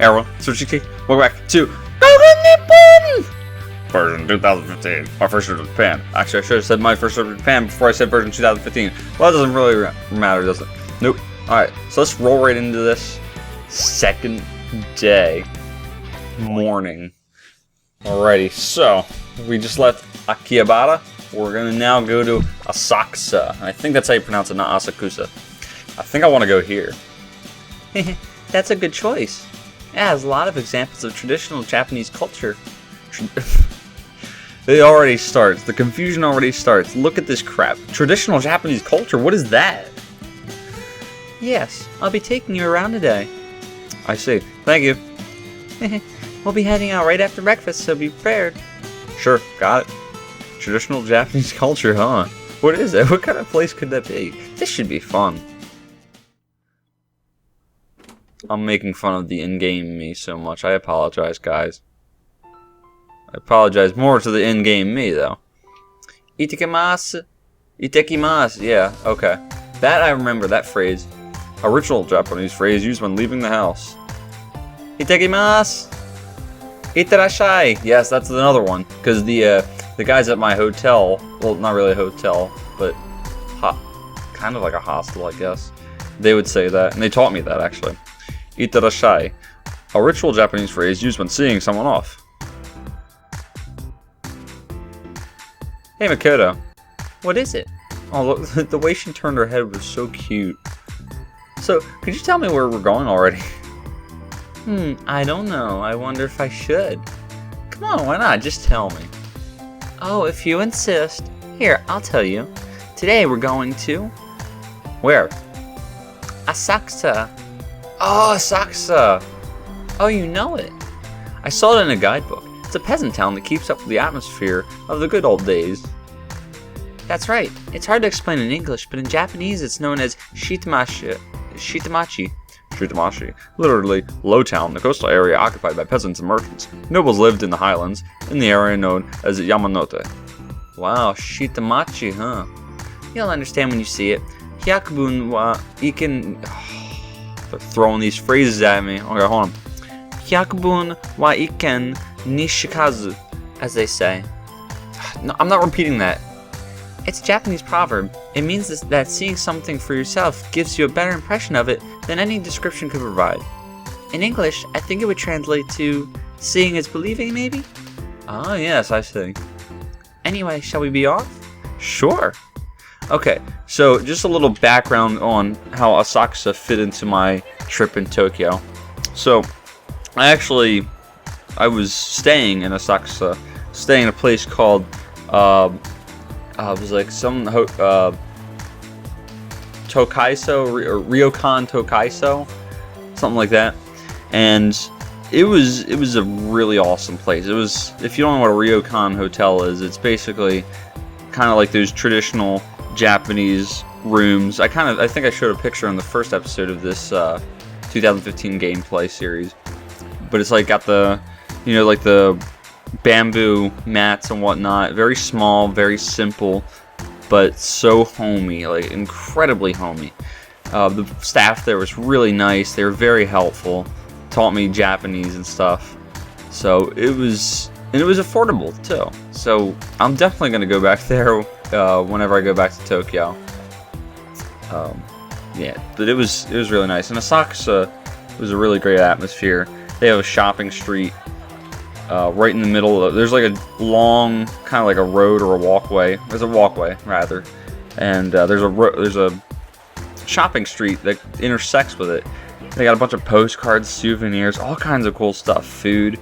Everyone, SilverCheesecake, welcome back to Nippon! Version 2015. My first trip to Japan. Actually, I should have said my first trip to Japan before I said version 2015. Well, that doesn't really matter, does it? Nope. Alright, so let's roll right into this. Second day. Morning. Alrighty, so we just left Akihabara. We're gonna now go to Asakusa. I think that's how you pronounce it, not Asakusa. I think I want to go here. That's a good choice. It has a lot of examples of traditional Japanese culture. It already starts. The confusion already starts. Look at this crap. Traditional Japanese culture? What is that? Yes, I'll be taking you around today. I see. Thank you. We'll be heading out right after breakfast, so be prepared. Sure, got it. Traditional Japanese culture, huh? What is it? What kind of place could that be? This should be fun. I'm making fun of the in-game me so much. I apologize, guys. I apologize more to the in-game me, though. Itekimasu. Itekimasu. Yeah, okay. That I remember, that phrase. A ritual Japanese phrase used when leaving the house. Itekimasu. Itterashai. Yes, that's another one. Because the guys at my hotel, well, not really a hotel, but kind of like a hostel, I guess. They would say that, and they taught me that, actually. Itterashai, a ritual Japanese phrase used when seeing someone off. Hey, Makoto. What is it? Oh, look, the way she turned her head was so cute. So, could you tell me where we're going already? I don't know. I wonder if I should. Come on, why not? Just tell me. Oh, if you insist. Here, I'll tell you. Today we're going to... Where? Asakusa. Oh, Asakusa! Oh, you know it. I saw it in a guidebook. It's a peasant town that keeps up with the atmosphere of the good old days. That's right. It's hard to explain in English, but in Japanese it's known as Shitamachi. Shitamachi, literally low town, the coastal area occupied by peasants and merchants. Nobles lived in the highlands, in the area known as Yamanote. Wow, Shitamachi, huh? You'll understand when you see it. Hyakubun wa iken... They're throwing these phrases at me. Okay, hold on. Hyakubun wa iken nishikazu, as they say. No, I'm not repeating that. It's a Japanese proverb. It means that seeing something for yourself gives you a better impression of it than any description could provide. In English, I think it would translate to seeing is believing, maybe? Ah, yes, I see. Anyway, shall we be off? Sure. Okay, so just a little background on how Asakusa fit into my trip in Tokyo. So, I was staying in Asakusa, staying in a place called, it was like some, Tokaiso, or Ryokan Tokaiso, something like that. And it was a really awesome place. It was, if you don't know what a Ryokan hotel is, it's basically kind of like those traditional Japanese rooms. I think I showed a picture in the first episode of this 2015 gameplay series. But it's like got the, like the bamboo mats and whatnot. Very small, very simple, but so homey, like incredibly homey. The staff there was really nice. They were very helpful. Taught me Japanese and stuff. So it was affordable too. So I'm definitely gonna go back there whenever I go back to Tokyo. Yeah, but it was really nice. And Asakusa was a really great atmosphere. They have a shopping street right in the middle. There's like a long, kind of like a road or a walkway. There's a walkway rather, and there's a shopping street that intersects with it. They got a bunch of postcards, souvenirs, all kinds of cool stuff, food.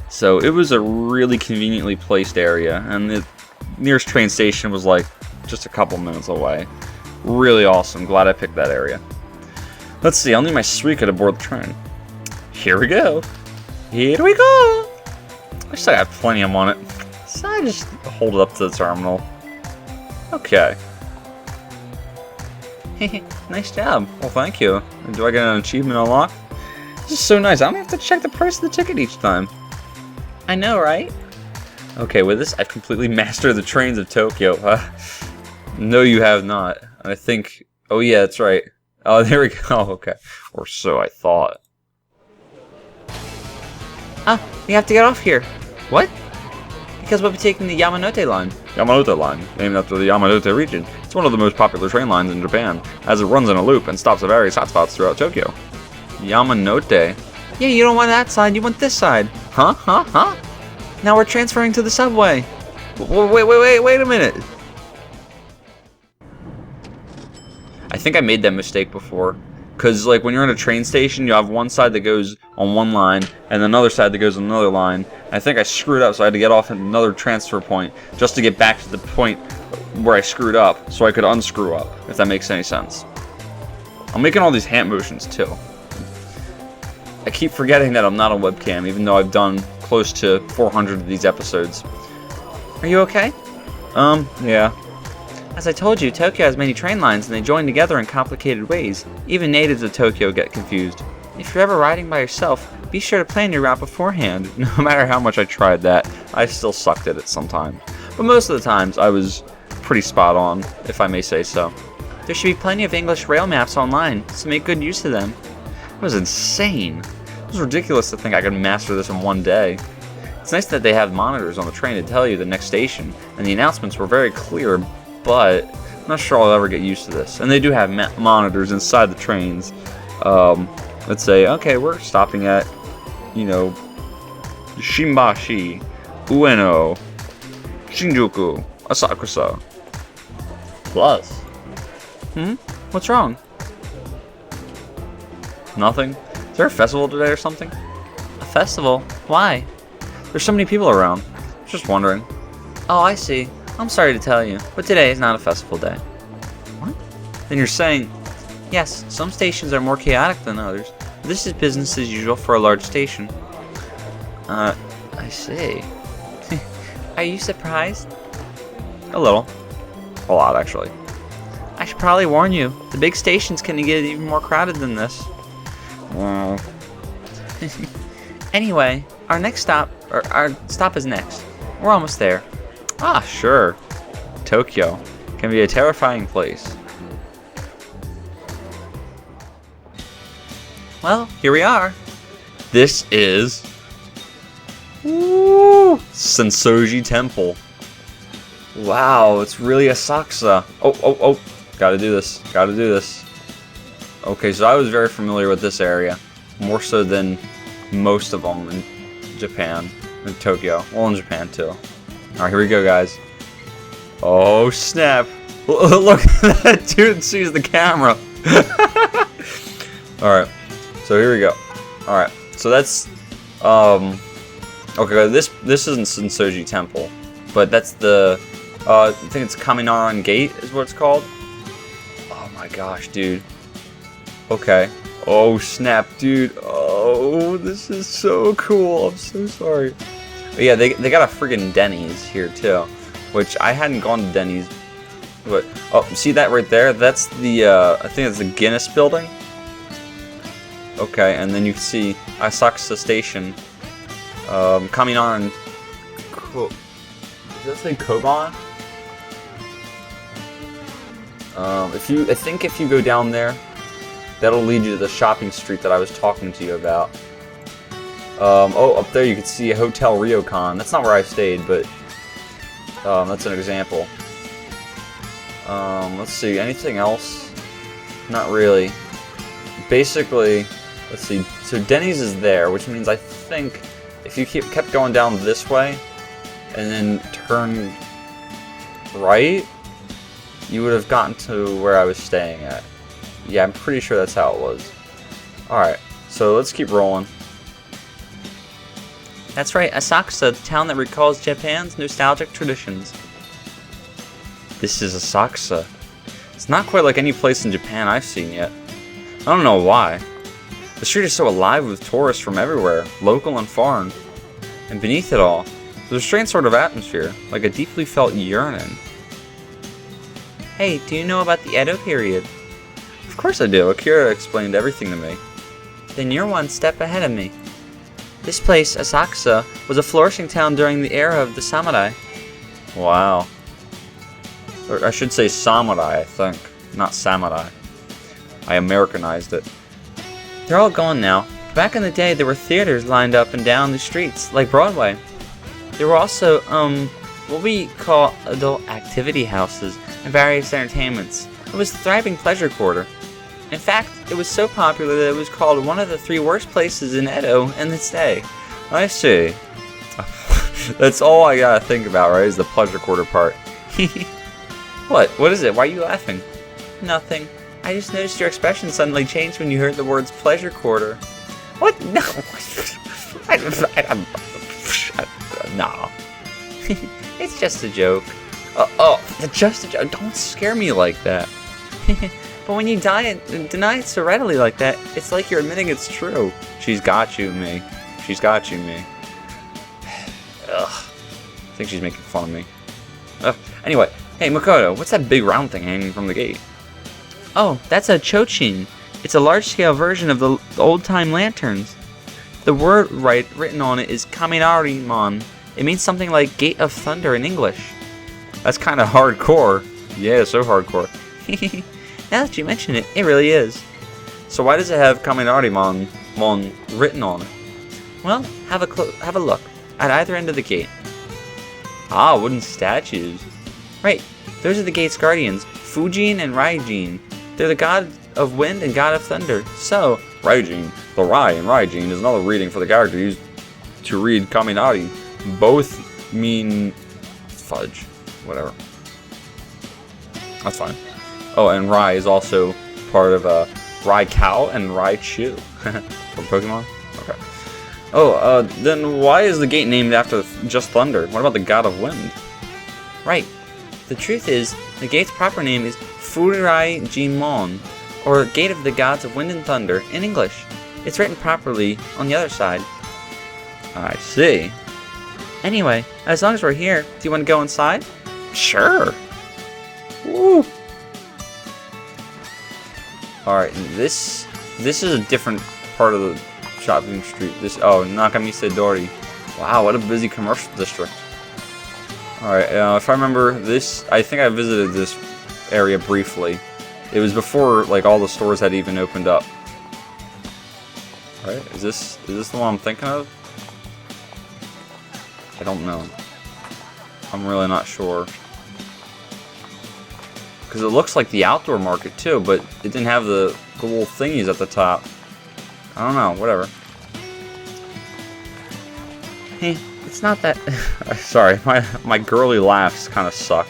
So it was a really conveniently placed area, and the nearest train station was like just a couple minutes away. Really awesome. Glad I picked that area. Let's see. I'll need my Suica to board the train. Here we go. Here we go. I still got plenty of on it. So I just hold it up to the terminal. Okay. Nice job. Well, thank you. Do I get an achievement unlocked? This is so nice. I don't have to check the price of the ticket each time. I know, right? Okay, with this, I've completely mastered the trains of Tokyo. No, you have not. I think... Oh, yeah, that's right. Oh, there we go. Okay. Or so I thought. Ah, we have to get off here. What? Because we'll be taking the Yamanote Line. Yamanote Line, named after the Yamanote region. It's one of the most popular train lines in Japan, as it runs in a loop and stops at various hotspots throughout Tokyo. Yamanote? Yeah, you don't want that side, you want this side. Huh? Now we're transferring to the subway. Wait a minute. I think I made that mistake before. Because, like, when you're in a train station, you have one side that goes on one line, and another side that goes on another line. I think I screwed up, so I had to get off at another transfer point, just to get back to the point where I screwed up, so I could unscrew up, if that makes any sense. I'm making all these hand motions, too. I keep forgetting that I'm not on webcam, even though I've done close to 400 of these episodes. Are you okay? Yeah. As I told you, Tokyo has many train lines and they join together in complicated ways. Even natives of Tokyo get confused. If you're ever riding by yourself, be sure to plan your route beforehand. No matter how much I tried that, I still sucked at it sometimes. But most of the times, I was pretty spot on, if I may say so. There should be plenty of English rail maps online, so make good use of them. It was insane. It was ridiculous to think I could master this in one day. It's nice that they have monitors on the train to tell you the next station, and the announcements were very clear, but I'm not sure I'll ever get used to this. And they do have monitors inside the trains. Let's say, okay, we're stopping at, Shimbashi, Ueno, Shinjuku, Asakusa. Plus. What's wrong? Nothing. Is there a festival today or something? A festival? Why? There's so many people around. Just wondering. Oh, I see. I'm sorry to tell you, but today is not a festival day. What? Then you're saying... Yes, some stations are more chaotic than others. This is business as usual for a large station. I see. Are you surprised? A little. A lot, actually. I should probably warn you, the big stations can get even more crowded than this. Well... Anyway, our stop is next. We're almost there. Ah, sure. Tokyo can be a terrifying place. Well, here we are. This is... Woo! Sensoiji Temple. Wow, it's really Asakusa. Oh. Gotta do this. Okay, so I was very familiar with this area. More so than most of them in Japan. In Tokyo. Well, in Japan, too. Alright, here we go, guys. Oh, snap. Look, that dude sees the camera. Alright, so here we go. Alright, so that's... Okay, this isn't Sensoiji Temple. But that's the... I think it's Kaminaran Gate is what it's called. Oh my gosh, dude. Okay. Oh, snap, dude. Oh, this is so cool. I'm so sorry. But yeah, they got a friggin' Denny's here, too. Which, I hadn't gone to Denny's. But, oh, see that right there? That's the, I think it's the Guinness building. Okay, and then you can see Asakusa Station. Kaminaran... Does that say Koban? I think if you go down there, that'll lead you to the shopping street that I was talking to you about. Oh, up there you can see a Hotel Ryokan. That's not where I stayed, but that's an example. Let's see, anything else? Not really. Basically, let's see. So Denny's is there, which means I think if you kept going down this way and then turned right, you would have gotten to where I was staying at. Yeah, I'm pretty sure that's how it was. Alright, so let's keep rolling. That's right, Asakusa, the town that recalls Japan's nostalgic traditions. This is Asakusa. It's not quite like any place in Japan I've seen yet. I don't know why. The street is so alive with tourists from everywhere, local and foreign. And beneath it all, there's a strange sort of atmosphere, like a deeply felt yearning. Hey, do you know about the Edo period? Of course I do. Akira explained everything to me. Then you're one step ahead of me. This place, Asakusa, was a flourishing town during the era of the samurai. Wow. Or I should say samurai, I think. Not samurai. I Americanized it. They're all gone now, but Back in the day, there were theaters lined up and down the streets, like Broadway. There were also, what we call adult activity houses and various entertainments. It was a thriving pleasure quarter. In fact, it was so popular that it was called one of the 3 worst places in Edo in its day. I see. That's all I gotta think about, right, is the pleasure quarter part. What? What is it? Why are you laughing? Nothing. I just noticed your expression suddenly changed when you heard the words pleasure quarter. What? No. Nah. It's just a joke. It's just a joke. Don't scare me like that. But when you deny it so readily like that, it's like you're admitting it's true. She's got you, me. She's got you, me. Ugh. I think she's making fun of me. Anyway, hey, Makoto, what's that big round thing hanging from the gate? Oh, that's a chochin. It's a large-scale version of the old-time lanterns. The word written on it is Kaminari-mon. It means something like Gate of Thunder in English. That's kind of hardcore. Yeah, so hardcore. Now that you mention it, it really is. So why does it have Kaminari-mon written on it? Well, have a look at either end of the gate. Ah, wooden statues. Right, those are the gate's guardians, Fujin and Raijin. They're the god of wind and god of thunder. So, Raijin, the Rai and Raijin is another reading for the character used to read Kaminari. Both mean fudge. Whatever. That's fine. Oh, and Rai is also part of Raikou and Raichu from Pokemon. Okay. Oh, then why is the gate named after just thunder? What about the god of wind? Right. The truth is, the gate's proper name is Furai Jinmon, or Gate of the Gods of Wind and Thunder in English. It's written properly on the other side. I see. Anyway, as long as we're here, do you want to go inside? Sure. Woo. Alright, this is a different part of the shopping street. Nakamise Dori. Wow, what a busy commercial district. Alright, if I remember this, I think I visited this area briefly. It was before, like, all the stores had even opened up. Alright, is this the one I'm thinking of? I don't know. I'm really not sure. Because it looks like the outdoor market too, but it didn't have the little thingies at the top. I don't know, whatever. Hey, it's not that... Sorry, my girly laughs kind of suck.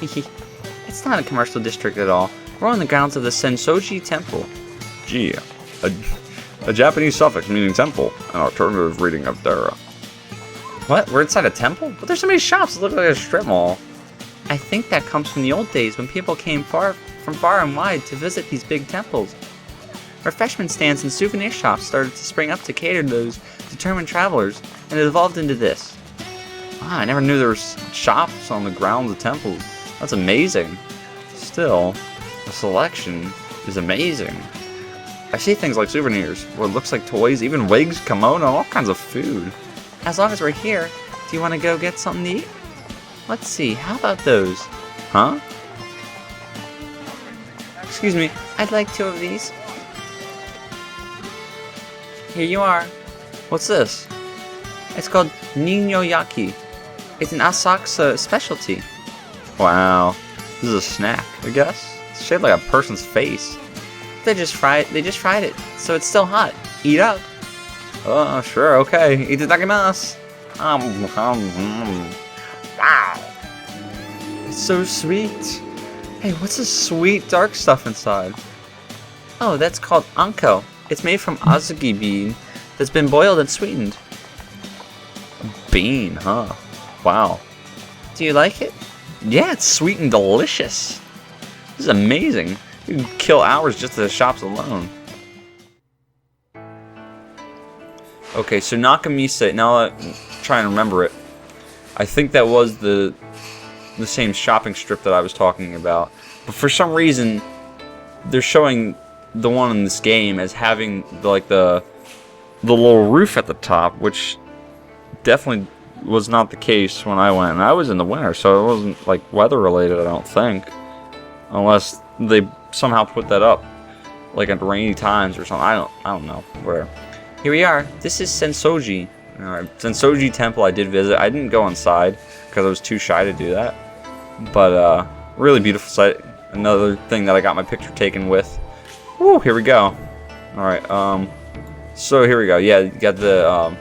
It's not a commercial district at all. We're on the grounds of the Sensoiji Temple. Gee, a Japanese suffix meaning temple, an alternative reading of Dara. What? We're inside a temple? But there's so many shops, it looks like a strip mall. I think that comes from the old days when people came from far and wide to visit these big temples. Refreshment stands and souvenir shops started to spring up to cater to those determined travelers, and it evolved into this. Ah, I never knew there was shops on the grounds of temples. That's amazing. Still, the selection is amazing. I see things like souvenirs, what looks like toys, even wigs, kimono, all kinds of food. As long as we're here, do you want to go get something to eat? Let's see, how about those? Huh? Excuse me, I'd like 2 of these. Here you are. What's this? It's called Ninyoyaki. It's an Asakusa specialty. Wow. This is a snack, I guess. It's shaped like a person's face. They just fried it, so it's still hot. Eat up. Oh, sure, okay. Itadakimasu. Wow. It's so sweet. Hey, what's this sweet dark stuff inside? Oh, that's called anko. It's made from azuki bean that's been boiled and sweetened. Bean, huh? Wow. Do you like it? Yeah, it's sweet and delicious. This is amazing. You can kill hours just at the shops alone. Okay, so Nakamise, now that I'm trying to remember it, I think that was the same shopping strip that I was talking about. But for some reason, they're showing the one in this game as having the little roof at the top, which definitely was not the case when I went. And I was in the winter, so it wasn't like weather related, I don't think. Unless they somehow put that up like at rainy times or something. I don't know. Whatever. Here we are. This is Sensoiji. Alright, Sensoiji Temple I did visit. I didn't go inside because I was too shy to do that. But, really beautiful site. Another thing that I got my picture taken with. Woo, here we go. Alright, so here we go. Yeah, you got the,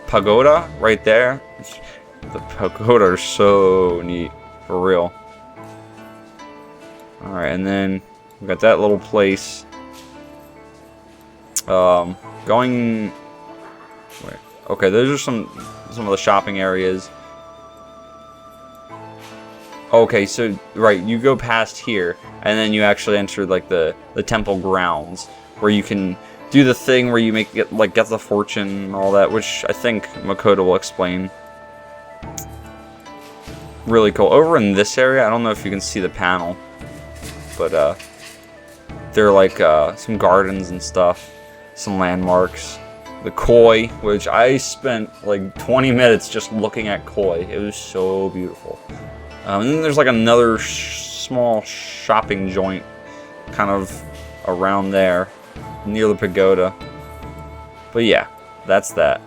pagoda right there. The pagoda are so neat, for real. Alright, and then we got that little place. Going... Wait. Okay, those are some of the shopping areas. Okay, so, right, you go past here, and then you actually enter, like, the temple grounds, where you can do the thing where you get the fortune and all that, which I think Makoto will explain. Really cool. Over in this area, I don't know if you can see the panel, but, there are, like, some gardens and stuff, some landmarks. The koi, which I spent, like, 20 minutes just looking at koi. It was so beautiful. And then there's like another small shopping joint kind of around there near the pagoda. But yeah, that's that.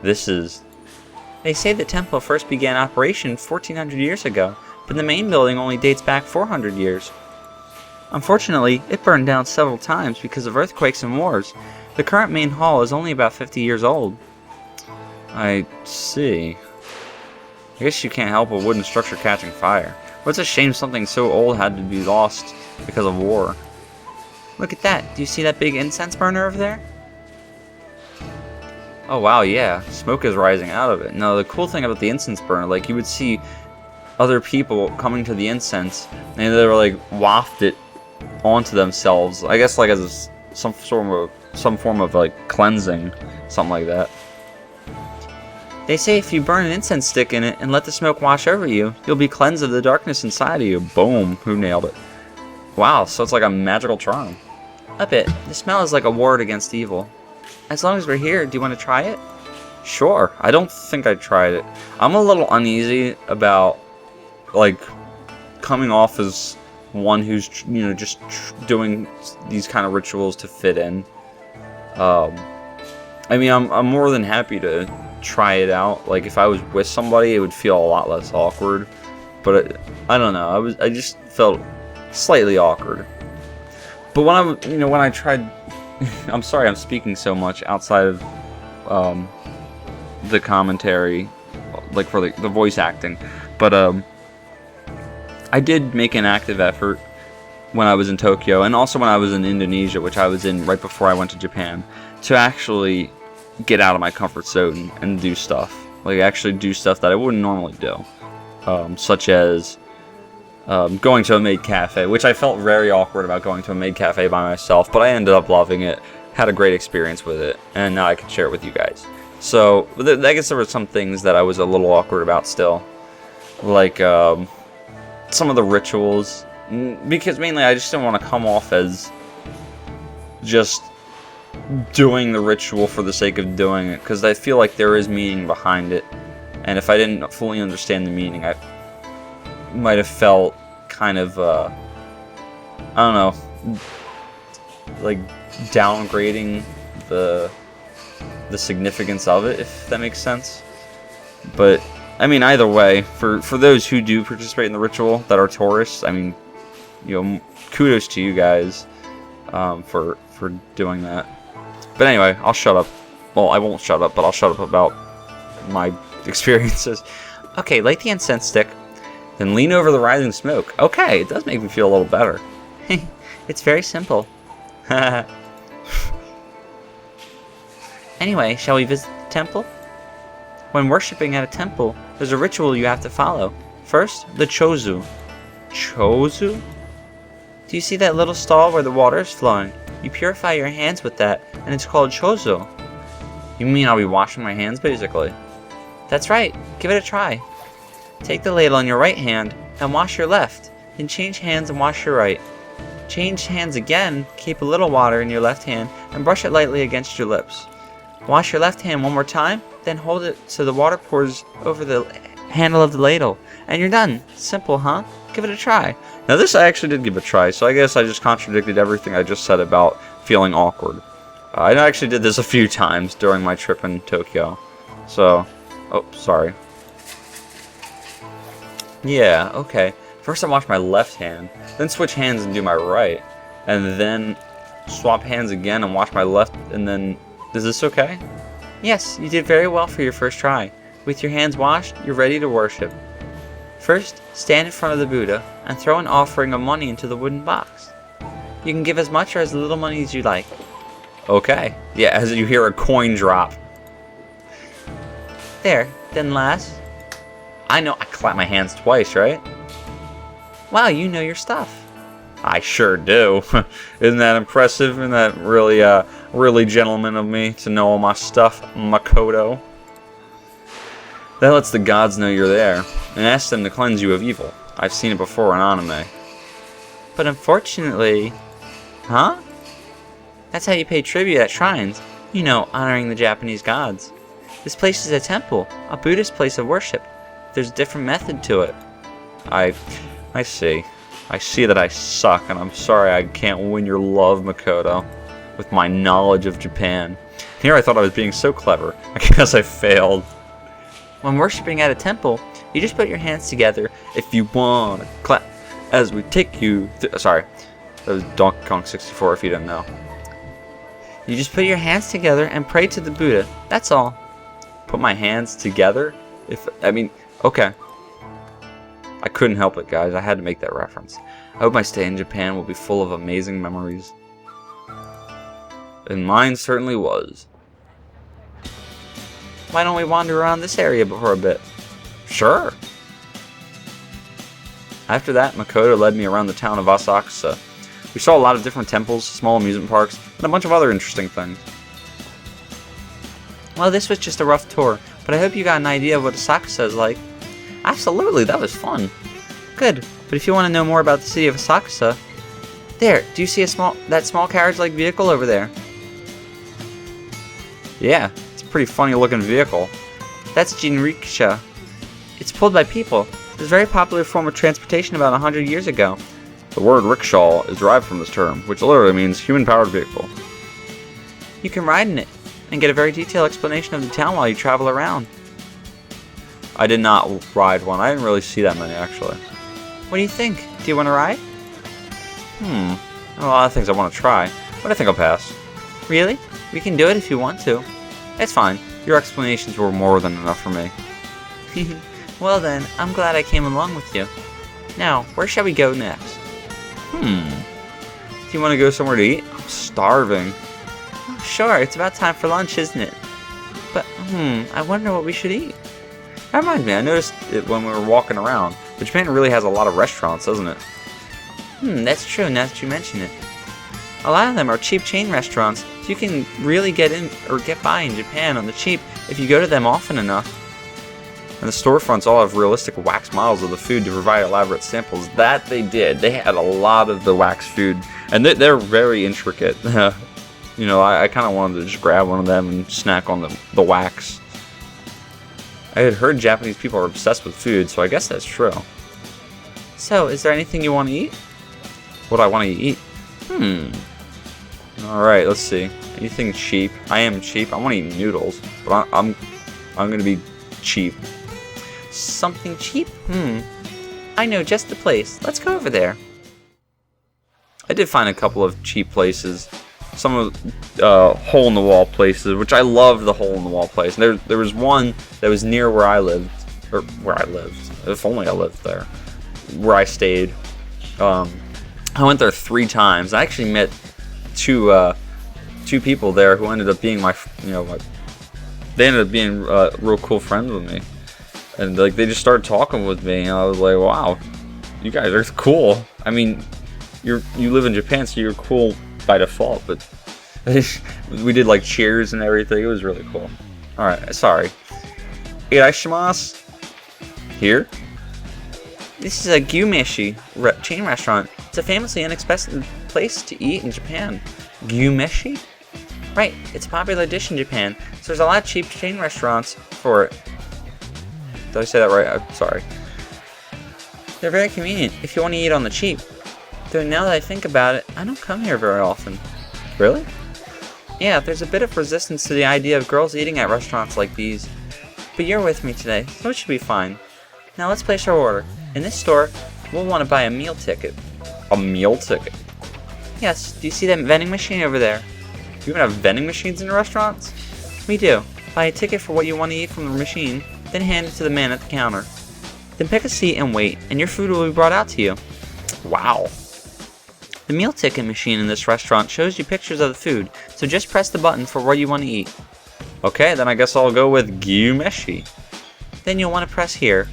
This is... They say the temple first began operation 1400 years ago, but the main building only dates back 400 years. Unfortunately, it burned down several times because of earthquakes and wars. The current main hall is only about 50 years old. I see. I guess you can't help a wooden structure catching fire. But it's a shame something so old had to be lost because of war. Look at that. Do you see that big incense burner over there? Oh wow, yeah. Smoke is rising out of it. No, the cool thing about the incense burner, like you would see other people coming to the incense and they were like waft it onto themselves. I guess like as some form of like cleansing, something like that. They say if you burn an incense stick in it and let the smoke wash over you, you'll be cleansed of the darkness inside of you. Boom, who nailed it? Wow, so it's like a magical charm. A bit. The smell is like a ward against evil. As long as we're here, do you want to try it? Sure. I don't think I tried it. I'm a little uneasy about, like, coming off as one who's, you know, just doing these kind of rituals to fit in. I mean, I'm more than happy to try it out. Like, if I was with somebody, it would feel a lot less awkward. But I don't know. I just felt slightly awkward. But when I tried, I'm sorry, I'm speaking so much outside of the commentary, like for the voice acting. But I did make an active effort when I was in Tokyo, and also when I was in Indonesia, which I was in right before I went to Japan, to actually get out of my comfort zone and do stuff. Like, actually do stuff that I wouldn't normally do. Such as going to a maid cafe, which I felt very awkward about going to a maid cafe by myself, but I ended up loving it, had a great experience with it, and now I can share it with you guys. So, I guess there were some things that I was a little awkward about still. Like, some of the rituals, because mainly I just didn't want to come off as just doing the ritual for the sake of doing it, because I feel like there is meaning behind it, and if I didn't fully understand the meaning, I might have felt kind of, I don't know, like downgrading the significance of it, if that makes sense. But I mean, either way, for those who do participate in the ritual that are tourists, I mean, you know, kudos to you guys for doing that. But anyway, I'll shut up. Well, I won't shut up, but I'll shut up about my experiences. Okay, light the incense stick. Then lean over the rising smoke. Okay, it does make me feel a little better. It's very simple. Anyway, shall we visit the temple? When worshipping at a temple, there's a ritual you have to follow. First, the chozu. Chozu? Do you see that little stall where the water is flowing? You purify your hands with that, and it's called chozu. You mean I'll be washing my hands, basically? That's right. Give it a try. Take the ladle in your right hand, and wash your left. Then change hands and wash your right. Change hands again, keep a little water in your left hand, and brush it lightly against your lips. Wash your left hand one more time, then hold it so the water pours over the handle of the ladle. And you're done. Simple, huh? Give it a try. Now this I actually did give a try, so I guess I just contradicted everything I just said about feeling awkward. I actually did this a few times during my trip in Tokyo. So, oh, sorry. Yeah, okay. First I wash my left hand, then switch hands and do my right. And then swap hands again and wash my left, and then... Is this okay? Yes, you did very well for your first try. With your hands washed, you're ready to worship. First, stand in front of the Buddha and throw an offering of money into the wooden box. You can give as much or as little money as you like. Okay. Yeah, as you hear a coin drop. There, then last. I know, I clap my hands twice, right? Wow, you know your stuff. I sure do. Isn't that impressive? Isn't that really gentleman of me to know all my stuff, Makoto? That lets the gods know you're there, and ask them to cleanse you of evil. I've seen it before in anime. But unfortunately... Huh? That's how you pay tribute at shrines. You know, honoring the Japanese gods. This place is a temple, a Buddhist place of worship. There's a different method to it. I see. I see that I suck, and I'm sorry I can't win your love, Makoto, with my knowledge of Japan. Here I thought I was being so clever. I guess I failed. When worshipping at a temple, you just put your hands together. If you wanna clap as we take you sorry, that was Donkey Kong 64 if you didn't know. You just put your hands together and pray to the Buddha. That's all. Put my hands together? Okay. I couldn't help it, guys. I had to make that reference. I hope my stay in Japan will be full of amazing memories. And mine certainly was. Why don't we wander around this area for a bit? Sure. After that, Makoto led me around the town of Asakusa. We saw a lot of different temples, small amusement parks, and a bunch of other interesting things. Well, this was just a rough tour, but I hope you got an idea of what Asakusa is like. Absolutely, that was fun. Good, but if you want to know more about the city of Asakusa... There, do you see that small carriage-like vehicle over there? Yeah, it's a pretty funny looking vehicle. That's jinriksha. It's pulled by people. It was a very popular form of transportation about 100 years ago. The word rickshaw is derived from this term, which literally means human-powered vehicle. You can ride in it and get a very detailed explanation of the town while you travel around. I did not ride one. I didn't really see that many, actually. What do you think? Do you want to ride? There's a lot of things I want to try, but I think I'll pass. Really? We can do it if you want to. It's fine. Your explanations were more than enough for me. Well then, I'm glad I came along with you. Now, where shall we go next? Do you want to go somewhere to eat? I'm starving. Oh, sure, it's about time for lunch, isn't it? But, I wonder what we should eat. That reminds me, I noticed it when we were walking around. But Japan really has a lot of restaurants, doesn't it? That's true now that you mention it. A lot of them are cheap chain restaurants, so you can really get in or get by in Japan on the cheap if you go to them often enough. And the storefronts all have realistic wax models of the food to provide elaborate samples. That they did. They had a lot of the wax food, and they're very intricate. You know, I kind of wanted to just grab one of them and snack on the wax. I had heard Japanese people are obsessed with food, so I guess that's true. So, is there anything you want to eat? What do I want to eat? Alright, let's see. Anything cheap? I am cheap. I want to eat noodles, but I'm going to be cheap. Something cheap? I know just the place. Let's go over there. I did find a couple of cheap places. Some of hole-in-the-wall places, which I loved the hole-in-the-wall place. And there was one that was near where I lived. Or where I lived. If only I lived there. Where I stayed. I went there 3 times. I actually met two people there who ended up being they ended up being real cool friends with me. And like they just started talking with me, and I was like, wow, you guys are cool. I mean, you live in Japan, so you're cool by default, but we did like cheers and everything. It was really cool. Alright, sorry. Irashimasu. Here? This is a gyumeshi chain restaurant. It's a famously inexpensive place to eat in Japan. Gyumeshi? Right, it's a popular dish in Japan, so there's a lot of cheap chain restaurants for it. Did I say that right? I'm sorry. They're very convenient if you want to eat on the cheap. Though now that I think about it, I don't come here very often. Really? Yeah, there's a bit of resistance to the idea of girls eating at restaurants like these. But you're with me today, so it should be fine. Now let's place our order. In this store, we'll want to buy a meal ticket. A meal ticket? Yes, do you see that vending machine over there? You even have vending machines in your restaurants? We do. Buy a ticket for what you want to eat from the machine, then hand it to the man at the counter. Then pick a seat and wait, and your food will be brought out to you. Wow. The meal ticket machine in this restaurant shows you pictures of the food, so just press the button for what you want to eat. Okay, then I guess I'll go with gyumeshi. Then you'll want to press here.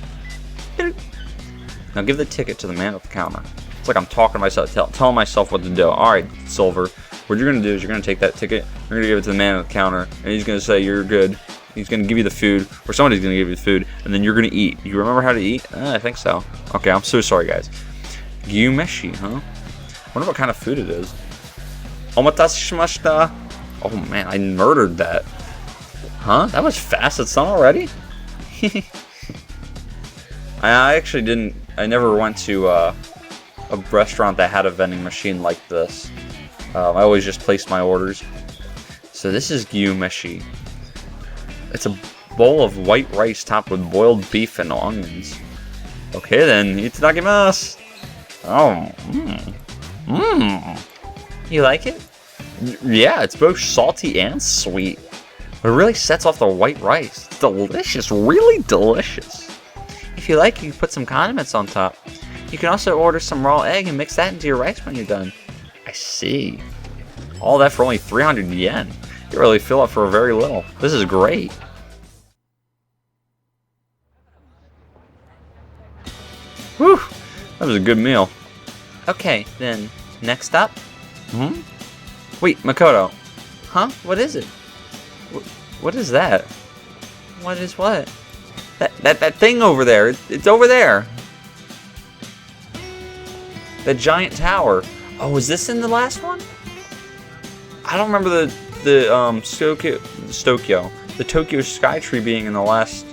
Now give the ticket to the man at the counter. It's like I'm talking to myself, telling myself what to do. Alright, Silver, what you're going to do is you're going to take that ticket, you're going to give it to the man at the counter, and he's going to say you're good. He's going to give you the food, or somebody's going to give you the food, and then you're going to eat. You remember how to eat? I think so. Okay, I'm so sorry, guys. Gyumeshi, huh? I wonder what kind of food it is. Omatase shimashita. Oh man, I murdered that. Huh? That was fast. It's done already? I actually didn't. I never went to a restaurant that had a vending machine like this. I always just placed my orders. So this is gyumeshi. It's a bowl of white rice topped with boiled beef and onions. Okay then, itadakimasu. Oh, You like it? Yeah, it's both salty and sweet. It really sets off the white rice. It's delicious, really delicious. If you like, you can put some condiments on top. You can also order some raw egg and mix that into your rice when you're done. I see. All that for only 300 yen. You really fill up for very little. This is great. Whew, that was a good meal. Okay, then, next up. Wait, Makoto. Huh? What is it? What is that? What is what? That thing over there. It's over there. The giant tower. Oh, was this in the last one? I don't remember the Tokyo Skytree being in the last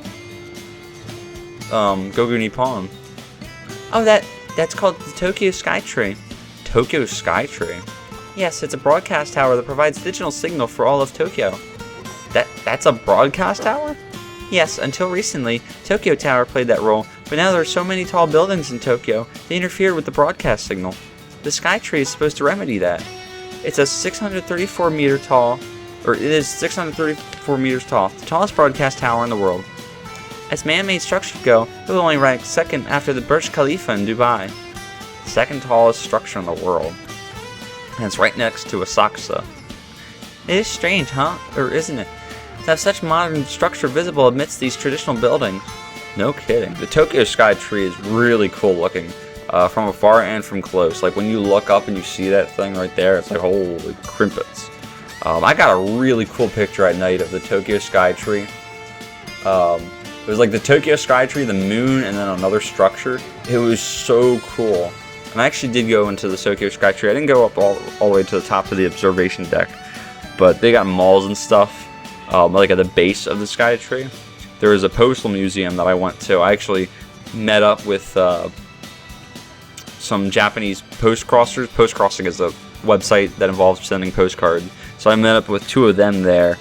Gogu Nippon. Oh, that's called the Tokyo Skytree. Tokyo Skytree? Yes, it's a broadcast tower that provides digital signal for all of Tokyo. That's a broadcast tower? Yes, until recently, Tokyo Tower played that role, but now there are so many tall buildings in Tokyo, they interfered with the broadcast signal. The Skytree is supposed to remedy that. It's a 634 meter tall, or it is 634 meters tall, the tallest broadcast tower in the world. As man-made structures go, it will only rank second after the Burj Khalifa in Dubai. Second tallest structure in the world. And it's right next to Asakusa. It is strange, huh? Or isn't it? To have such modern structure visible amidst these traditional buildings. No kidding. The Tokyo Skytree is really cool looking, from afar and from close. Like when you look up and you see that thing right there, it's like holy crimpets. I got a really cool picture at night of the Tokyo Skytree. It was like the Tokyo Skytree, the moon, and then another structure. It was so cool. And I actually did go into the Tokyo Skytree. I didn't go up all the way to the top of the observation deck, but they got malls and stuff. Like at the base of the Skytree, there was a postal museum that I went to. I actually met up with some Japanese postcrossers. Postcrossing is a website that involves sending postcards. So I met up with two of them there.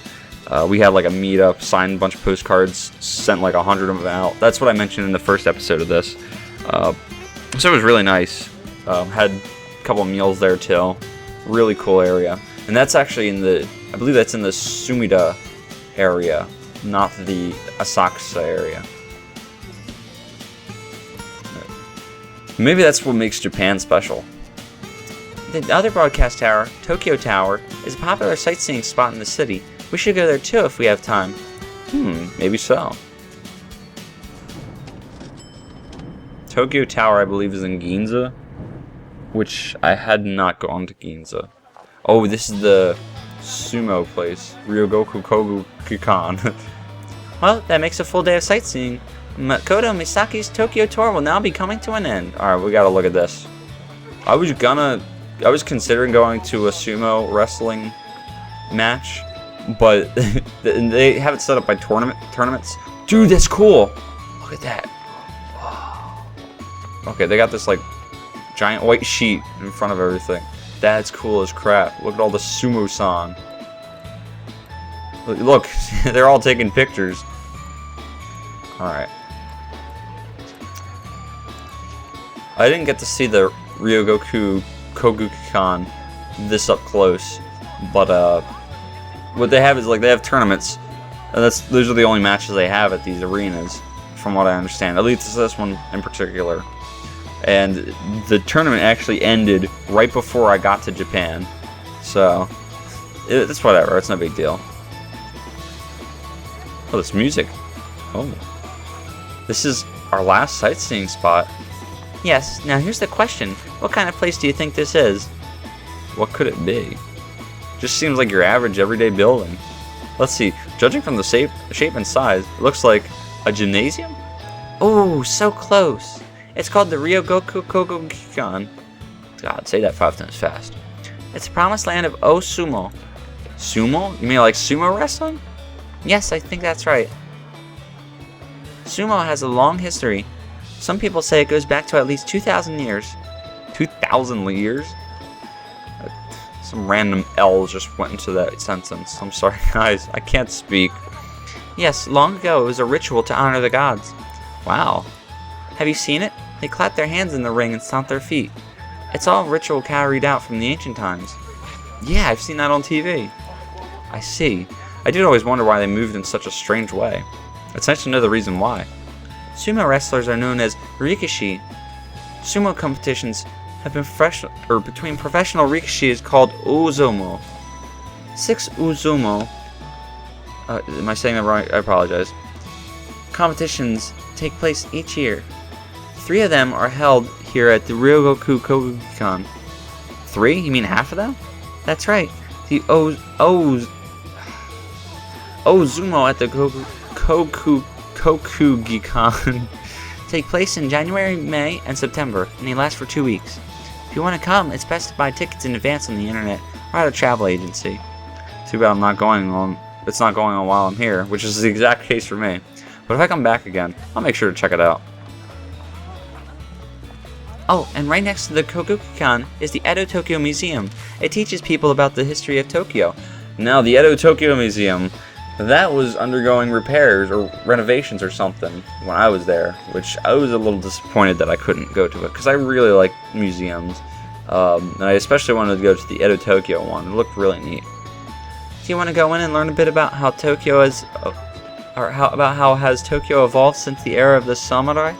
We had like a meetup, signed a bunch of postcards, sent like 100 of them out. That's what I mentioned in the first episode of this. So it was really nice. Had a couple of meals there too. Really cool area. And that's actually I believe that's in the Sumida area, not the Asakusa area. Maybe that's what makes Japan special. The other broadcast tower, Tokyo Tower, is a popular sightseeing spot in the city. We should go there too if we have time. Maybe so. Tokyo Tower, I believe, is in Ginza, which I had not gone to Ginza. Oh, this is the Sumo place, Ryogoku Kobukikan. Well, that makes a full day of sightseeing. Makoto Misaki's Tokyo tour will now be coming to an end. Alright, we gotta look at this. I was considering going to a sumo wrestling match, but they have it set up by tournaments. Dude, that's cool. Look at that. Okay, they got this like giant white sheet in front of everything. That's cool as crap. Look at all the sumo-san. Look, they're all taking pictures. Alright. I didn't get to see the Ryogoku Kogukan this up close, but what they have is like they have tournaments, and those are the only matches they have at these arenas, from what I understand. At least this one in particular. And the tournament actually ended right before I got to Japan, so it's whatever. It's no big deal. Oh, this music. Oh, this is our last sightseeing spot. Yes, now here's the question. What kind of place do you think this is? What could it be? Just seems like your average everyday building. Let's see. Judging from the shape and size, it looks like a gymnasium? Oh, so close. It's called the Ryogoku Kogukan. God, say that 5 times fast. It's the promised land of Sumo. Sumo? You mean like sumo wrestling? Yes, I think that's right. Sumo has a long history. Some people say it goes back to at least 2,000 years. 2,000 years? Some random L's just went into that sentence. I'm sorry, guys. I can't speak. Yes, long ago it was a ritual to honor the gods. Wow. Have you seen it? They clap their hands in the ring and stomp their feet. It's all ritual carried out from the ancient times. Yeah, I've seen that on TV. I see. I did always wonder why they moved in such a strange way. It's nice to know the reason why. Sumo wrestlers are known as rikishi. Sumo competitions have been between professional rikishi is called uzumo. 6 uzumo. Am I saying that wrong? I apologize. Competitions take place each year. 3 of them are held here at the Ryogoku Kogukan. 3? You mean half of them? That's right. The Ozumo at the Kokugikan take place in January, May, and September, and they last for 2 weeks. If you want to come, it's best to buy tickets in advance on the internet or at a travel agency. Too bad it's not going on while I'm here, which is the exact case for me. But if I come back again, I'll make sure to check it out. Oh, and right next to the Kokugikan is the Edo Tokyo Museum. It teaches people about the history of Tokyo. Now, the Edo Tokyo Museum, that was undergoing repairs or renovations or something when I was there, which I was a little disappointed that I couldn't go to it, because I really like museums. And I especially wanted to go to the Edo Tokyo one. It looked really neat. Do you want to go in and learn a bit about how Tokyo has, how has Tokyo evolved since the era of the samurai?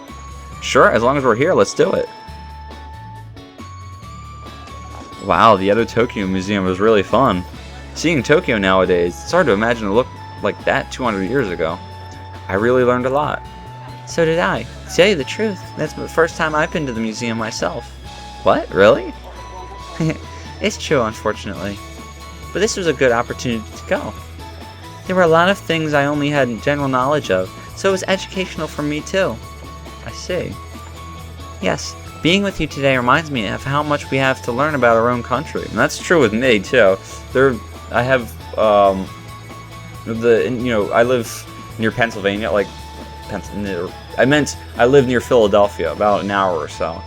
Sure, as long as we're here, let's do it. Wow, the Edo Tokyo Museum was really fun. Seeing Tokyo nowadays, it's hard to imagine it looked like that 200 years ago. I really learned a lot. So did I. To tell you the truth, that's the first time I've been to the museum myself. What? Really? It's true, unfortunately. But this was a good opportunity to go. There were a lot of things I only had general knowledge of, so it was educational for me too. I see. Yes, being with you today reminds me of how much we have to learn about our own country. And that's true with me too. I have I live near Pennsylvania, I live near Philadelphia, about an hour or so.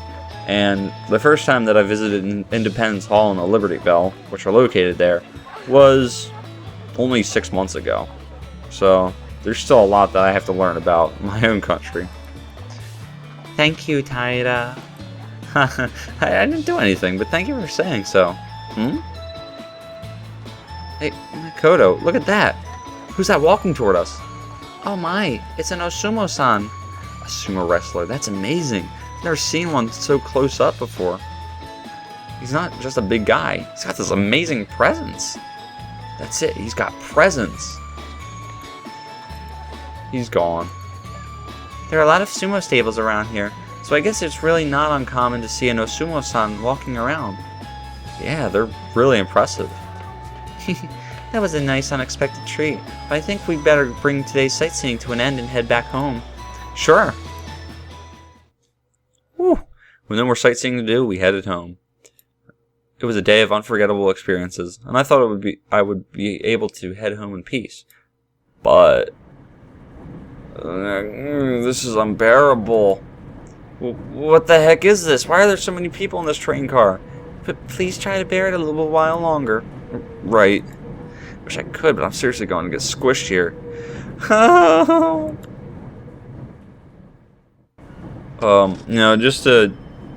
And the first time that I visited Independence Hall and the Liberty Bell, which are located there, was only 6 months ago. So there's still a lot that I have to learn about my own country. Thank you, Taira. I didn't do anything, but thank you for saying so. Hey, Makoto, look at that. Who's that walking toward us? Oh my, it's an Osumo-san. A sumo wrestler, that's amazing. I've never seen one so close up before. He's not just a big guy, he's got this amazing presence. That's it, he's got presence. He's gone. There are a lot of sumo stables around here, so I guess it's really not uncommon to see an Osumo-san walking around. Yeah, they're really impressive. That was a nice unexpected treat, but I think we'd better bring today's sightseeing to an end and head back home. Sure. Whew. With no more sightseeing to do, we headed home. It was a day of unforgettable experiences, and I thought I would be able to head home in peace. But this is unbearable. What the heck is this? Why are there so many people in this train car? But please try to bear it a little while longer. Right. Wish I could, but I'm seriously going to get squished here. Just to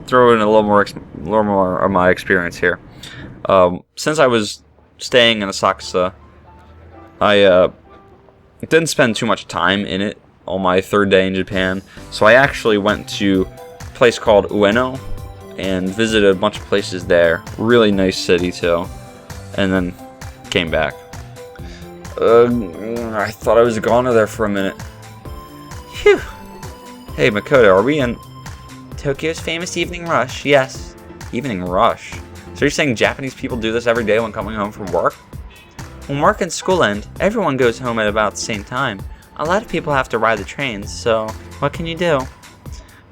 throw in a little more of my experience here. Since I was staying in Asakusa, I didn't spend too much time in it on my third day in Japan. So I actually went to a place called Ueno and visited a bunch of places there. Really nice city too. And then came back. I thought I was a goner there for a minute. Phew. Hey Makoto, are we in Tokyo's famous evening rush, yes. evening rush? So you're saying Japanese people do this every day when coming home from work? When work and school end, everyone goes home at about the same time. A lot of people have to ride the trains, so what can you do?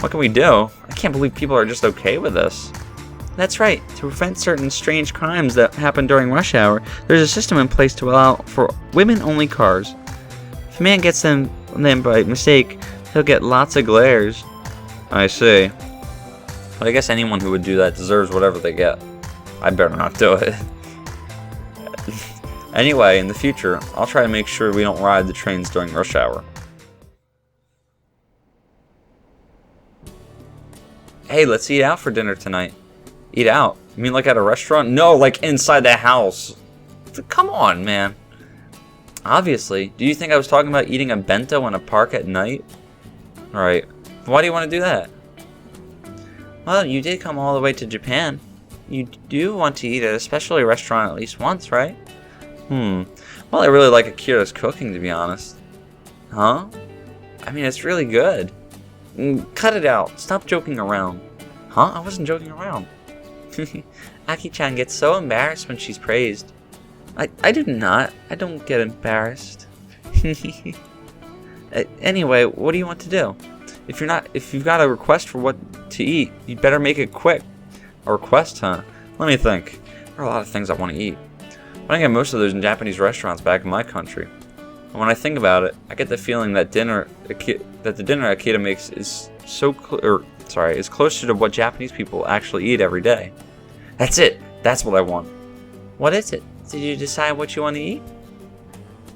What can we do? I can't believe people are just okay with this. That's right. To prevent certain strange crimes that happen during rush hour, there's a system in place to allow for women-only cars. If a man gets them by mistake, he'll get lots of glares. I see. But I guess anyone who would do that deserves whatever they get. I better not do it. Anyway, in the future, I'll try to make sure we don't ride the trains during rush hour. Hey, let's eat out for dinner tonight. Eat out? You mean like at a restaurant? No, like inside the house. Come on, man. Obviously. Do you think I was talking about eating a bento in a park at night? Alright. Why do you want to do that? Well, you did come all the way to Japan. You do want to eat at a specialty restaurant at least once, right? Well, I really like Akira's cooking, to be honest. Huh? I mean, it's really good. Cut it out. Stop joking around. Huh? I wasn't joking around. Aki-chan gets so embarrassed when she's praised. I do not. I don't get embarrassed. Anyway, what do you want to do? If you've got a request for what to eat, you'd better make it quick. A request, huh? Let me think. There are a lot of things I want to eat. But I get most of those in Japanese restaurants back in my country. And when I think about it, I get the feeling that the dinner Akira makes is is closer to what Japanese people actually eat every day. That's it. That's what I want. What is it? Did you decide what you want to eat?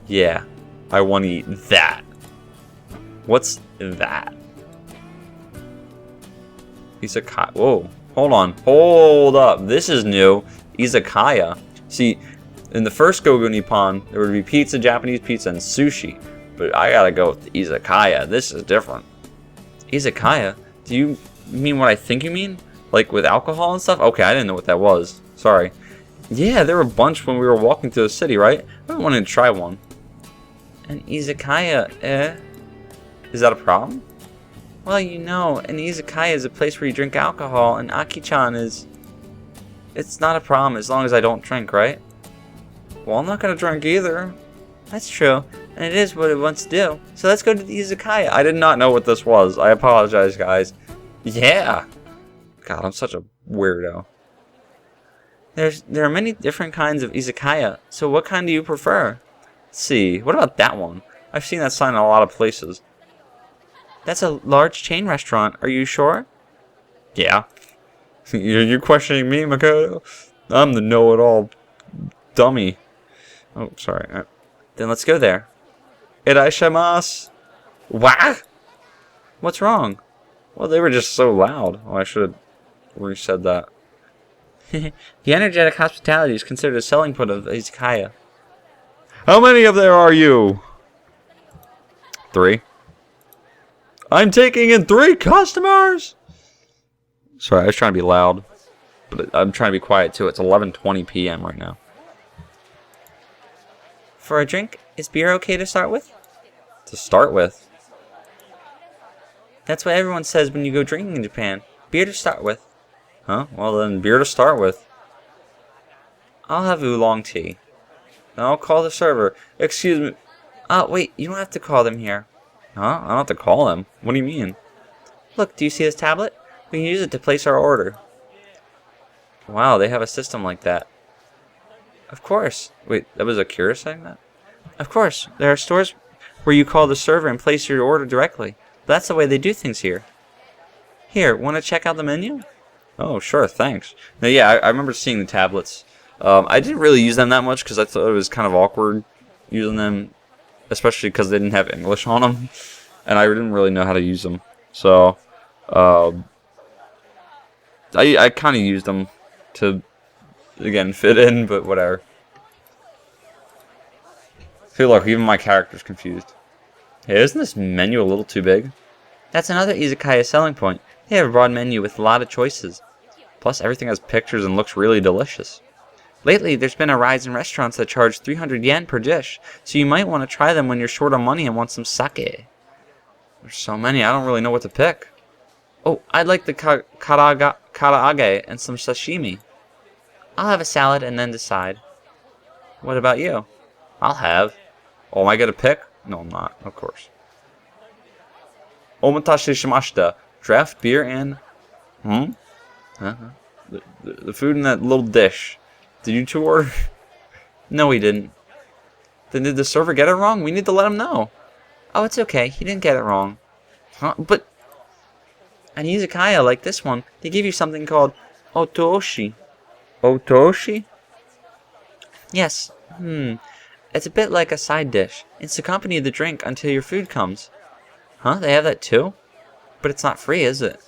Yeah, I want to eat that. What's that? Izakaya. Whoa, hold on. Hold up. This is new. Izakaya. See, in the first Gogo Nippon, there would be pizza, Japanese pizza, and sushi. But I gotta go with the izakaya. This is different. Izakaya? Do you mean what I think you mean? Like with alcohol and stuff? Okay, I didn't know what that was. Sorry. Yeah, there were a bunch when we were walking through the city, right? I wanted to try one. An izakaya, Is that a problem? Well, you know, an izakaya is a place where you drink alcohol, and Aki-chan is... It's not a problem as long as I don't drink, right? Well, I'm not gonna drink either. That's true, and it is what it wants to do. So let's go to the izakaya. I did not know what this was. I apologize, guys. Yeah. God, I'm such a weirdo. There are many different kinds of izakaya, so what kind do you prefer? Let's see, what about that one? I've seen that sign in a lot of places. That's a large chain restaurant. Are you sure? Yeah. You're questioning me, Makoto? I'm the know-it-all dummy. Oh, sorry. Then let's go there. Iraishimasu. What? What's wrong? Well, they were just so loud. Oh, I should have resaid that. The energetic hospitality is considered a selling point of izakaya. How many of there are you? 3. I'm taking in 3 customers! Sorry, I was trying to be loud. But I'm trying to be quiet too. It's 11:20 p.m. right now. For a drink, is beer okay to start with? To start with? That's what everyone says when you go drinking in Japan. Beer to start with. Huh? Well then, beer to start with. I'll have oolong tea. I'll call the server. Excuse me. Wait, you don't have to call them here. Huh? I don't have to call them. What do you mean? Look, do you see this tablet? We can use it to place our order. Wow, they have a system like that. Of course. Wait, that was Akira saying that? Of course. There are stores where you call the server and place your order directly. That's the way they do things here. Here, want to check out the menu? Oh, sure, thanks. Now, yeah, I remember seeing the tablets. I didn't really use them that much because I thought it was kind of awkward using them, especially because they didn't have English on them, and I didn't really know how to use them. So, I kind of used them to, again, fit in, but whatever. See, look, even my character's confused. Hey, isn't this menu a little too big? That's another izakaya selling point. They have a broad menu with a lot of choices. Plus, everything has pictures and looks really delicious. Lately, there's been a rise in restaurants that charge 300 yen per dish, so you might want to try them when you're short on money and want some sake. There's so many, I don't really know what to pick. Oh, I'd like the karaage and some sashimi. I'll have a salad and then decide. What about you? I'll have. Oh, am I going to pick? No, I'm not, of course. Omatase shimashita. Draft beer and... The food in that little dish. Did you two order? No, we didn't. Then did the server get it wrong? We need to let him know. Oh, it's okay. He didn't get it wrong. Huh? But... An izakaya like this one, they give you something called otoshi. Otoshi? Yes. It's a bit like a side dish. It's to accompany the drink until your food comes. Huh? They have that too? But it's not free, is it?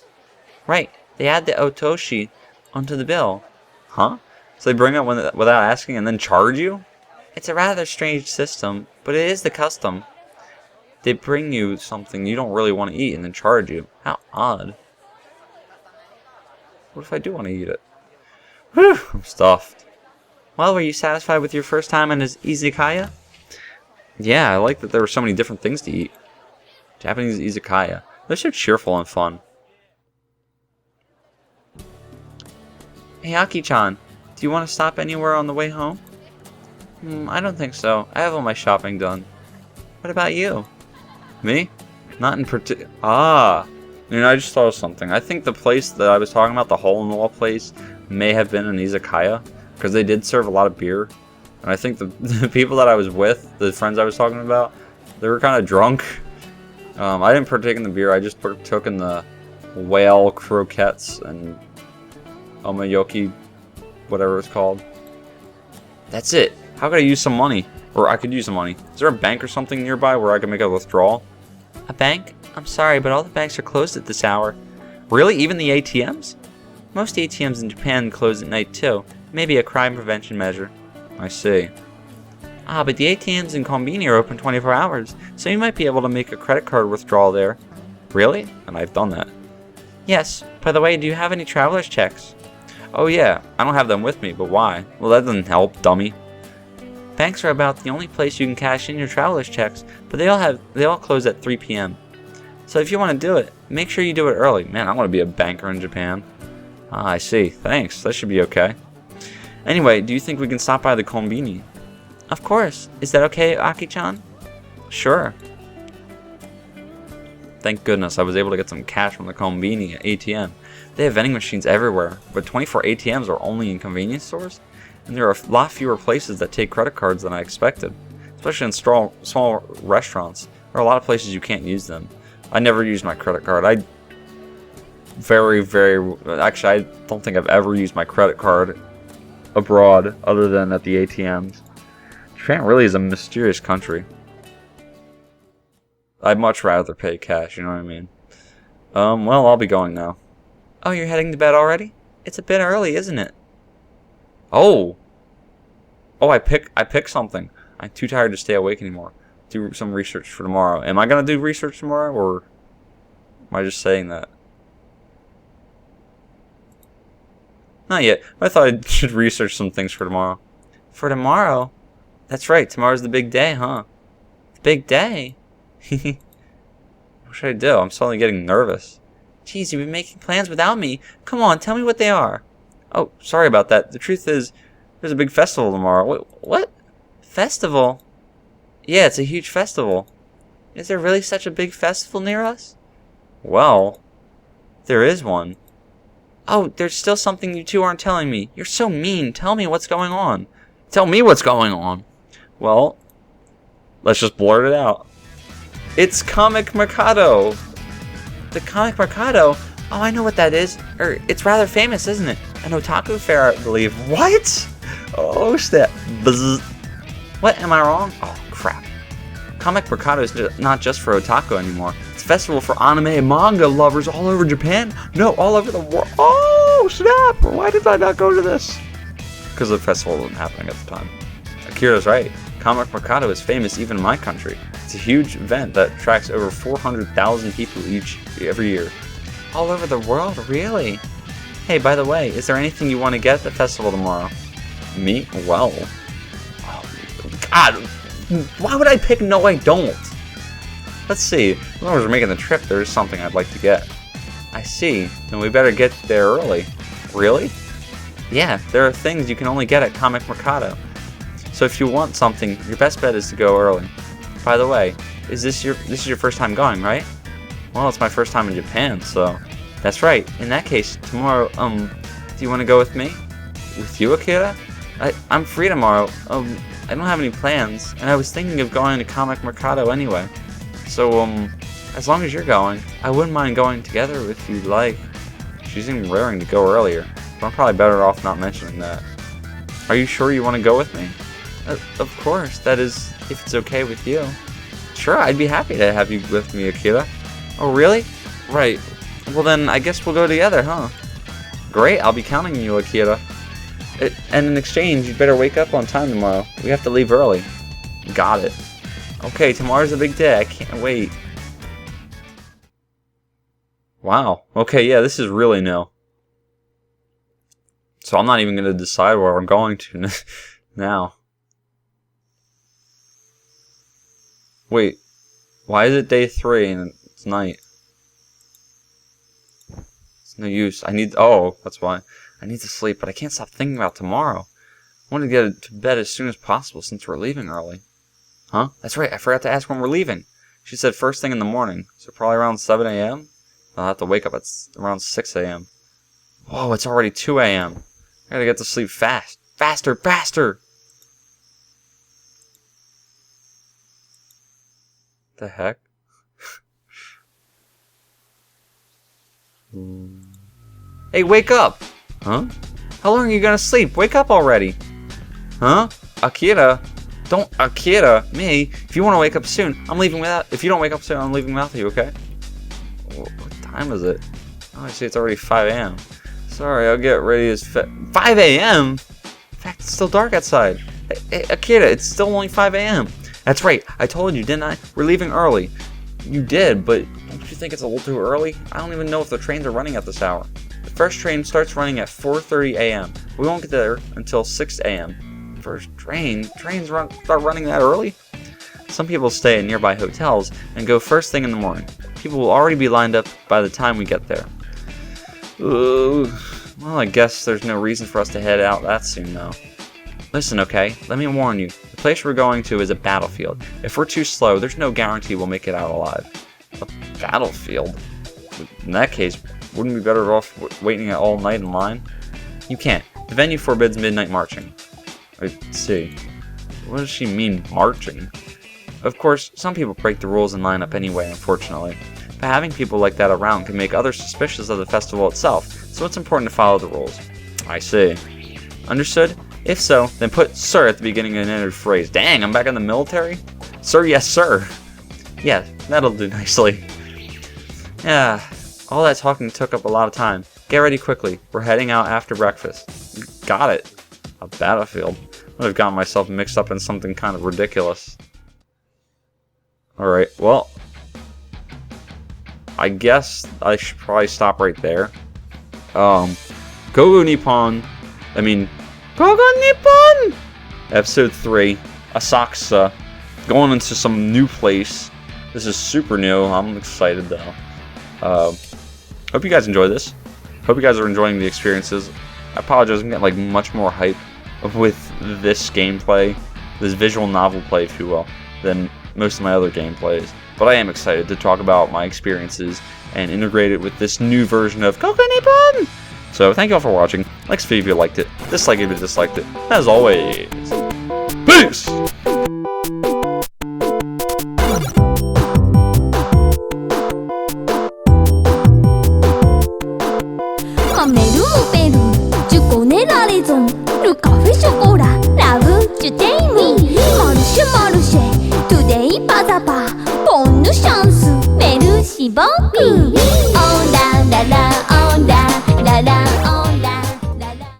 Right. They add the otoshi onto the bill. Huh? So they bring it without asking and then charge you? It's a rather strange system, but it is the custom. They bring you something you don't really want to eat and then charge you. How odd. What if I do want to eat it? Whew, I'm stuffed. Well, were you satisfied with your first time in his izakaya? Yeah, I like that there were so many different things to eat. Japanese izakaya. They're so cheerful and fun. Hey, Aki-chan, do you want to stop anywhere on the way home? I don't think so. I have all my shopping done. What about you? Me? Not in particular. I just thought of something. I think the place that I was talking about, the hole-in-the-wall place, may have been an izakaya. Because they did serve a lot of beer. And I think the people that I was with, the friends I was talking about, they were kind of drunk. I didn't partake in the beer. I just partook in the whale croquettes and omayoki, whatever it's called. That's it. How could I use some money? Or I could use some money. Is there a bank or something nearby where I can make a withdrawal? A bank? I'm sorry, but all the banks are closed at this hour. Really? Even the ATMs? Most ATMs in Japan close at night too. Maybe a crime prevention measure. I see. But the ATMs in Konbini are open 24 hours, so you might be able to make a credit card withdrawal there. Really? And I've done that. Yes. By the way, do you have any traveler's checks? Oh yeah, I don't have them with me, but why? Well, that doesn't help, dummy. Banks are about the only place you can cash in your traveler's checks, but they all close at 3 p.m. So if you want to do it, make sure you do it early. Man, I want to be a banker in Japan. I see. Thanks. That should be okay. Anyway, do you think we can stop by the Konbini? Of course. Is that okay, Aki-chan? Sure. Thank goodness I was able to get some cash from the Konbini ATM. They have vending machines everywhere, but 24 ATMs are only in convenience stores, and there are a lot fewer places that take credit cards than I expected, especially in small restaurants. There are a lot of places you can't use them. I never used my credit card. Actually, I don't think I've ever used my credit card abroad other than at the ATMs. Japan really is a mysterious country. I'd much rather pay cash, you know what I mean? Well, I'll be going now. Oh, you're heading to bed already? It's a bit early, isn't it? Oh, I picked something. I'm too tired to stay awake anymore. Do some research for tomorrow. Am I gonna do research tomorrow, or am I just saying that? Not yet. I thought I should research some things for tomorrow. For tomorrow? That's right. Tomorrow's the big day, huh? The big day? What should I do? I'm suddenly getting nervous. Jeez, you've been making plans without me. Come on, tell me what they are. Oh, sorry about that. The truth is, there's a big festival tomorrow. What? Festival? Yeah, it's a huge festival. Is there really such a big festival near us? Well, there is one. Oh, there's still something you two aren't telling me. You're so mean. Tell me what's going on. Tell me what's going on. Well, let's just blurt it out. It's Comic Mercado. The Comic Mercado? Oh, I know what that is. It's rather famous, isn't it? An otaku fair, I believe. What? Oh, snap. Buzz. What, am I wrong? Oh, crap. Comic Mercado is not just for otaku anymore. It's a festival for anime and manga lovers all over Japan. No, all over the world. Oh, snap. Why did I not go to this? Because the festival wasn't happening at the time. Akira's right. Comic Mercado is famous even in my country. It's a huge event that attracts over 400,000 people every year. All over the world? Really? Hey, by the way, is there anything you want to get at the festival tomorrow? Me? Well. Oh, God. Why would I pick no I don't? Let's see. As long as we're making the trip, there's something I'd like to get. I see. Then we better get there early. Really? Yeah, there are things you can only get at Comic Mercado. So if you want something, your best bet is to go early. By the way, this is your first time going, right? Well, it's my first time in Japan, so... That's right. In that case, tomorrow, do you want to go with me? With you, Akira? I'm free tomorrow. I don't have any plans, and I was thinking of going to Comic Mercado anyway. So, as long as you're going, I wouldn't mind going together if you'd like. She seemed raring to go earlier, but I'm probably better off not mentioning that. Are you sure you want to go with me? Of course, that is, if it's okay with you. Sure, I'd be happy to have you with me, Akira. Oh, really? Right. Well then, I guess we'll go together, huh? Great, I'll be counting on you, Akira. And in exchange, you'd better wake up on time tomorrow. We have to leave early. Got it. Okay, tomorrow's a big day. I can't wait. Wow. Okay, yeah, this is really new. So I'm not even going to decide where I'm going to now. Wait, why is it day 3 and it's night? It's no use. That's why. I need to sleep, but I can't stop thinking about tomorrow. I want to get to bed as soon as possible since we're leaving early. Huh? That's right, I forgot to ask when we're leaving. She said first thing in the morning, so probably around 7 a.m.? I'll have to wake up at around 6 a.m. Whoa, it's already 2 a.m. I gotta get to sleep fast. Faster, faster! The heck? Hey, wake up! Huh? How long are you gonna sleep? Wake up already! Huh? Akira? Don't Akira me. If you want to wake up soon, I'm leaving without. If you don't wake up soon, I'm leaving without you. Okay? What time is it? Oh, I see. It's already 5 a.m. Sorry, I'll get ready as 5 a.m. In fact, it's still dark outside. Hey, Akira, it's still only 5 a.m. That's right. I told you, didn't I? We're leaving early. You did, but don't you think it's a little too early? I don't even know if the trains are running at this hour. The first train starts running at 4:30 a.m. We won't get there until 6 a.m. First trains start running that early? Some people stay in nearby hotels and go first thing in the morning. People will already be lined up by the time we get there. Ooh. Well, I guess there's no reason for us to head out that soon, though. Listen, okay? Let me warn you. The place we're going to is a battlefield. If we're too slow, there's no guarantee we'll make it out alive. A battlefield? In that case, wouldn't we be better off waiting all night in line? You can't. The venue forbids midnight marching. I see. What does she mean, marching? Of course, some people break the rules and line up anyway, unfortunately. But having people like that around can make others suspicious of the festival itself, so it's important to follow the rules. I see. Understood? If so, then put "sir" at the beginning of an ended phrase. Dang, I'm back in the military? Sir, yes, sir. Yeah, that'll do nicely. Yeah, all that talking took up a lot of time. Get ready quickly. We're heading out after breakfast. Got it. A battlefield. I would have gotten myself mixed up in something kind of ridiculous. Alright, well, I guess I should probably stop right there. Gogo Nippon, Gogo Nippon! Episode 3, Asakusa, going into some new place. This is super new, I'm excited though. Hope you guys enjoy this. Hope you guys are enjoying the experiences. I apologize, I'm getting much more hype with this gameplay, this visual novel play, if you will, than most of my other gameplays. But I am excited to talk about my experiences and integrate it with this new version of Gogo Nippon! So thank you all for watching. Like this video if you liked it. Dislike it if you disliked it. As always, peace! papa, bonne chance, merci beaucoup. Oh la la la, oh la la la, oh